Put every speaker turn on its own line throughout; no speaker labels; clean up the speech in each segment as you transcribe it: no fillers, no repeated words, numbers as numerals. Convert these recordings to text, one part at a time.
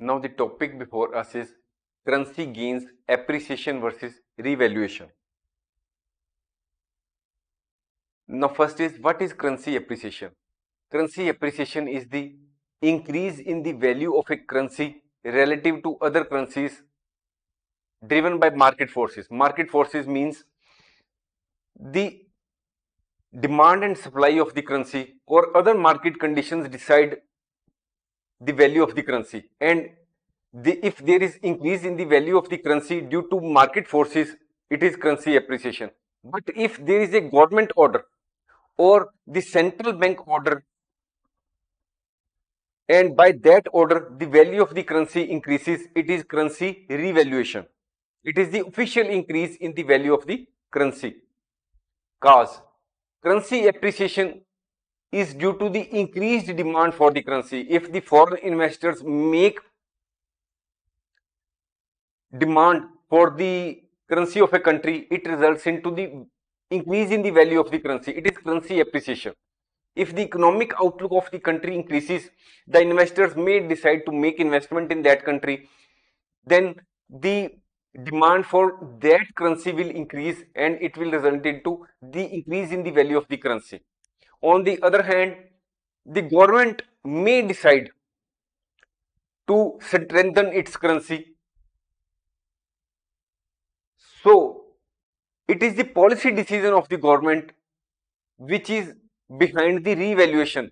Now the topic before us is currency gains appreciation versus revaluation. Now first is, what is currency appreciation? Currency appreciation is the increase in the value of a currency relative to other currencies driven by market forces. Market forces means the demand and supply of the currency or other market conditions decide the value of the currency, and if there is increase in the value of the currency due to market forces, it is currency appreciation. But if there is a government order or the central bank order, and by that order the value of the currency increases, it is currency revaluation. It is the official increase in the value of the currency. Cause currency appreciation is due to the increased demand for the currency. If the foreign investors make demand for the currency of a country, it results into the increase in the value of the currency. It is currency appreciation. If the economic outlook of the country increases, the investors may decide to make investment in that country. Then the demand for that currency will increase and it will result into the increase in the value of the currency. On the other hand, the government may decide to strengthen its currency. So it is the policy decision of the government which is behind the revaluation.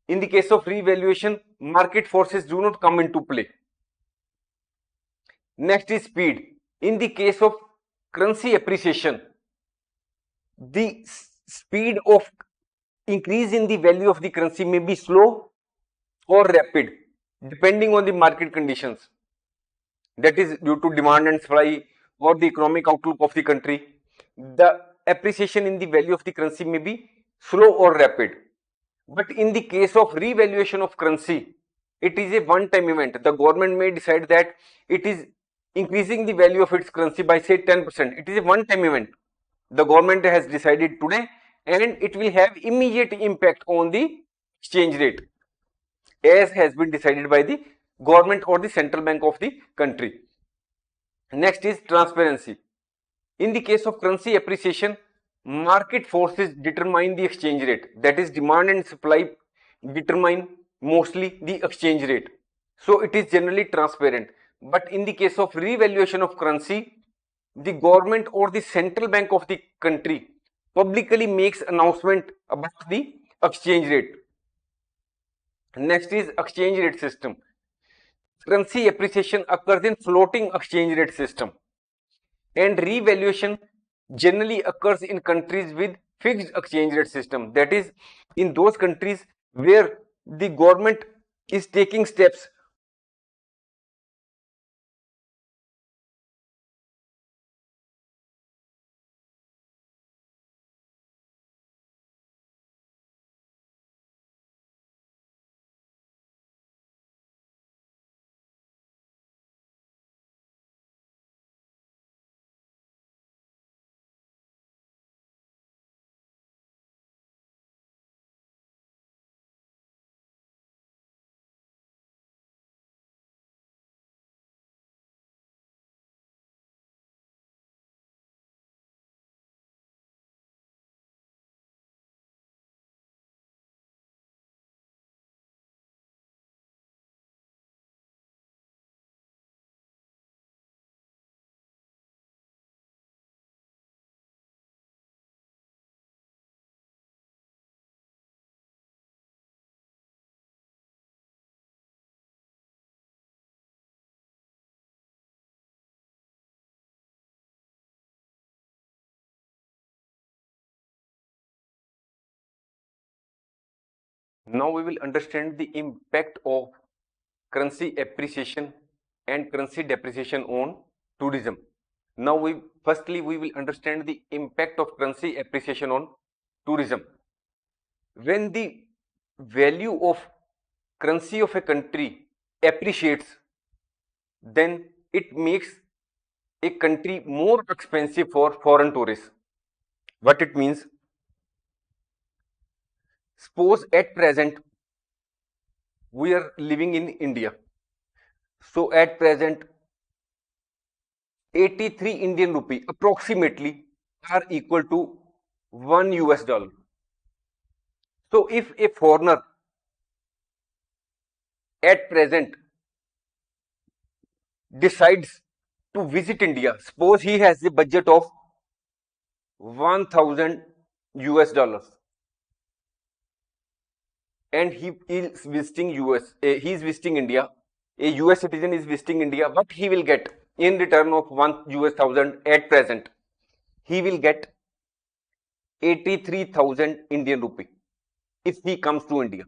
In the case of revaluation, market forces do not come into play. Next is speed. In the case of currency appreciation, the speed of increase in the value of the currency may be slow or rapid depending on the market conditions. That is due to demand and supply or the economic outlook of the country. The appreciation in the value of the currency may be slow or rapid. But in the case of revaluation of currency, it is a one-time event. The government may decide that it is increasing the value of its currency by say 10%. It is a one-time event. The government has decided today and it will have immediate impact on the exchange rate as has been decided by the government or the central bank of the country. Next is transparency. In the case of currency appreciation, market forces determine the exchange rate. That is, demand and supply determine mostly the exchange rate. So it is generally transparent. But in the case of revaluation of currency, the government or the central bank of the country publicly makes announcement about the exchange rate. Next is exchange rate system. Currency appreciation occurs in floating exchange rate system, and revaluation generally occurs in countries with fixed exchange rate system. That is, in those countries where the government is taking steps Now we will understand the impact of currency appreciation and currency depreciation on tourism. Now firstly we will understand the impact of currency appreciation on tourism. When the value of currency of a country appreciates, then it makes a country more expensive for foreign tourists. What it means? Suppose at present we are living in India. So at present, 83 Indian rupee approximately are equal to 1 US dollar. So if a foreigner at present decides to visit India, suppose he has a budget of 1000 US dollars and he is visiting he is visiting India, a US citizen is visiting India, what he will get in return of 1 US thousand at present? He will get 83,000 Indian rupee if he comes to India,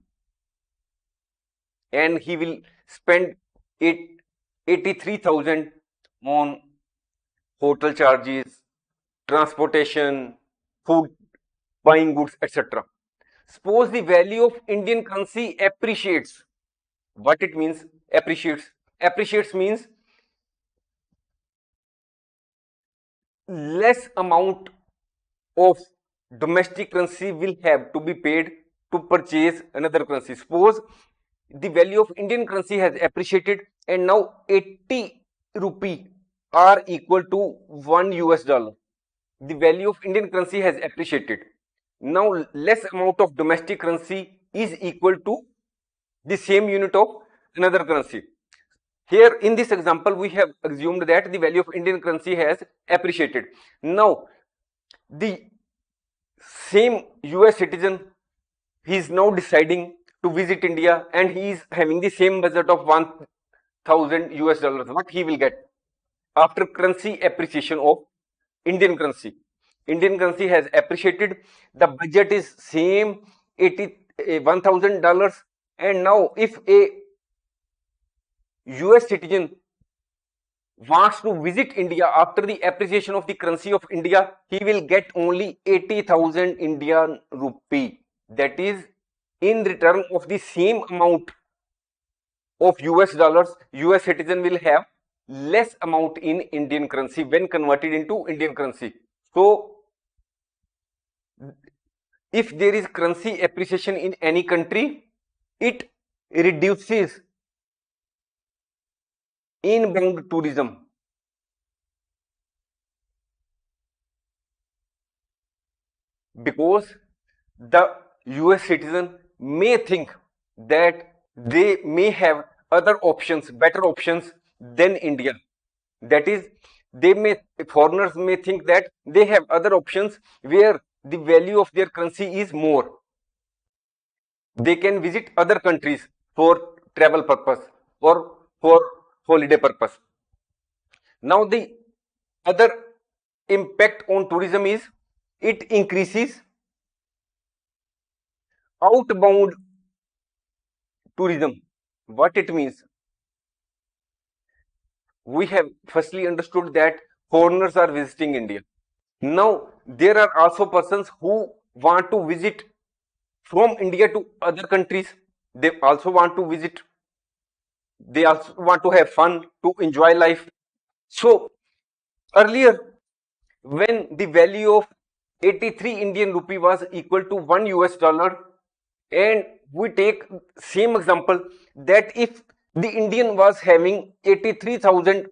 and he will spend 83,000 on hotel charges, transportation, food, buying goods, etc. Suppose the value of Indian currency appreciates. What it means? Appreciates. Appreciates means less amount of domestic currency will have to be paid to purchase another currency. Suppose the value of Indian currency has appreciated and now 80 rupee are equal to 1 US dollar. The value of Indian currency has appreciated. Now less amount of domestic currency is equal to the same unit of another currency. Here in this example, we have assumed that the value of Indian currency has appreciated. Now, the same US citizen, he is now deciding to visit India and he is having the same budget of 1000 US dollars. What he will get after currency appreciation of Indian currency? Indian currency has appreciated, the budget is same, $1000, and now if a US citizen wants to visit India after the appreciation of the currency of India, he will get only 80,000 Indian rupee. That is, in return of the same amount of US dollars, US citizen will have less amount in Indian currency when converted into Indian currency. So, if there is currency appreciation in any country, it reduces inbound tourism. Because the US citizen may think that they may have other options, better options than India. That is, foreigners may think that they have other options where the value of their currency is more. They can visit other countries for travel purpose or for holiday purpose. Now the other impact on tourism is it increases outbound tourism. What it means? We have firstly understood that foreigners are visiting India. Now there are also persons who want to visit from India to other countries. They also want to visit. They also want to have fun, to enjoy life. So earlier, when the value of 83 Indian rupee was equal to 1 US dollar, and we take same example that if the Indian was having 83,000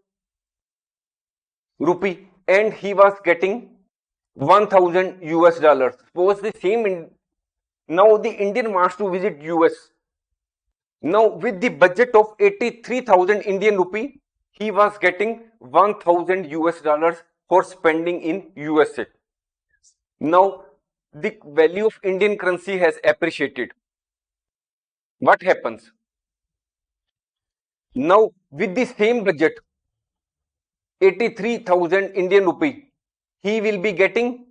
rupee and he was getting 1000 US dollars. Suppose the same now the Indian wants to visit US. Now with the budget of 83,000 Indian rupee, he was getting 1000 US dollars for spending in USA. Now the value of Indian currency has appreciated. What happens? Now with the same budget, 83,000 Indian rupee, he will be getting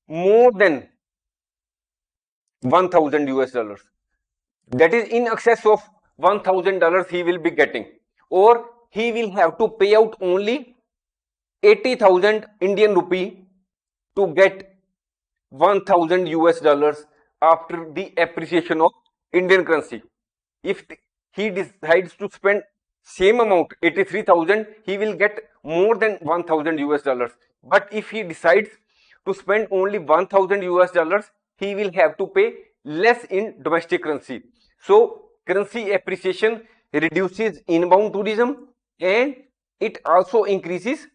more than 1000 US dollars. That is in excess of $1000 he will be getting, or he will have to pay out only 80,000 Indian rupee to get 1000 US dollars after the appreciation of Indian currency. If he decides to spend same amount 83,000, he will get more than 1000 US dollars. But if he decides to spend only 1000 US dollars, he will have to pay less in domestic currency. So currency appreciation reduces inbound tourism and it also increases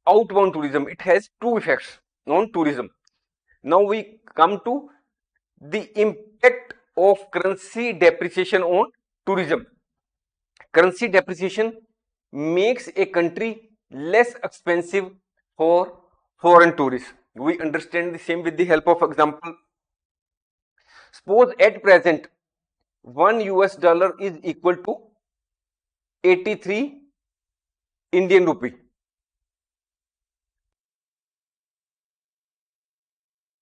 outbound tourism. It has two effects on tourism. Now we come to the impact of currency depreciation on tourism. Currency depreciation makes a country less expensive for foreign tourists. We understand the same with the help of example. Suppose at present 1 US dollar is equal to 83 Indian rupee.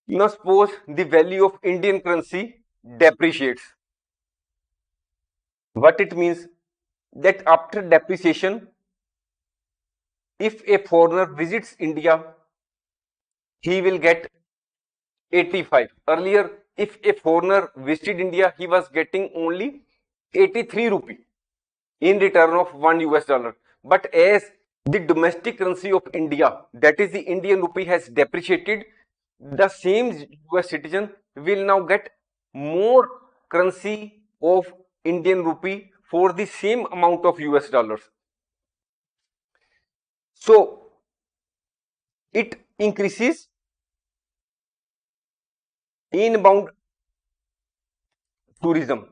Now suppose the value of Indian currency depreciates. What it means that after depreciation, if a foreigner visits India, he will get 85. Earlier, if a foreigner visited India, he was getting only 83 rupee in return of 1 US dollar. But as the domestic currency of India, that is the Indian rupee, has depreciated, the same US citizen will now get more currency of Indian rupee for the same amount of US dollars. So it increases inbound tourism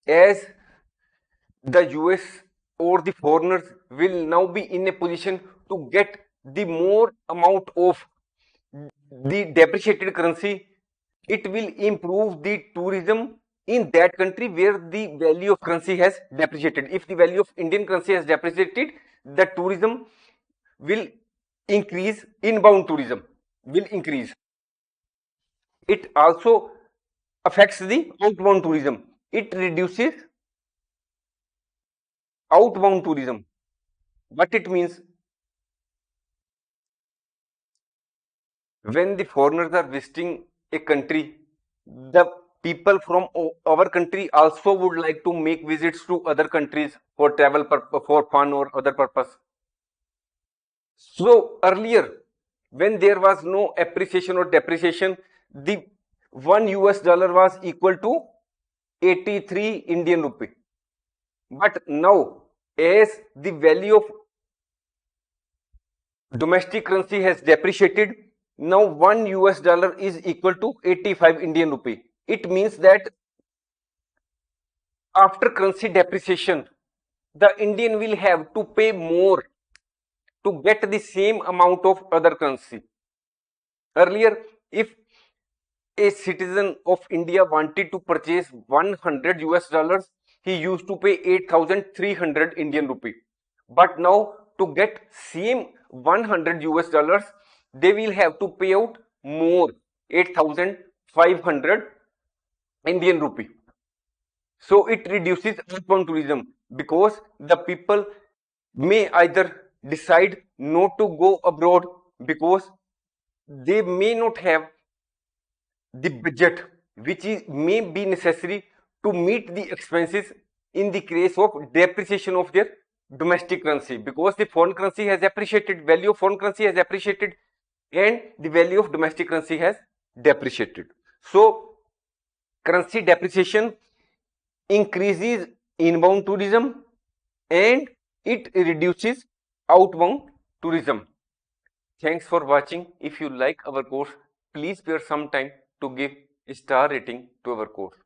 as the US or the foreigners will now be in a position to get the more amount of the depreciated currency. It will improve the tourism in that country where the value of currency has depreciated. If the value of Indian currency has depreciated, the tourism will increase, inbound tourism will increase. It also affects the outbound tourism. It reduces outbound tourism. What it means, when the foreigners are visiting a country, the people from our country also would like to make visits to other countries for travel for fun or other purpose. So earlier, when there was no appreciation or depreciation, the 1 US dollar was equal to 83 Indian rupee. But now, as the value of domestic currency has depreciated, now 1 US dollar is equal to 85 Indian rupee. It means that after currency depreciation, the Indian will have to pay more to get the same amount of other currency. Earlier, if a citizen of India wanted to purchase 100 US dollars, he used to pay 8,300 Indian rupee. But now to get same 100 US dollars, they will have to pay out more, 8,500 Indian rupee. So it reduces outbound tourism because the people may either decide not to go abroad because they may not have the budget which is may be necessary to meet the expenses in the case of depreciation of their domestic currency, because the foreign currency has appreciated, value of foreign currency has appreciated and the value of domestic currency has depreciated. So currency depreciation increases inbound tourism and it reduces outbound tourism. Thanks for watching. If you like our course, please spare some time to give a star rating to our course.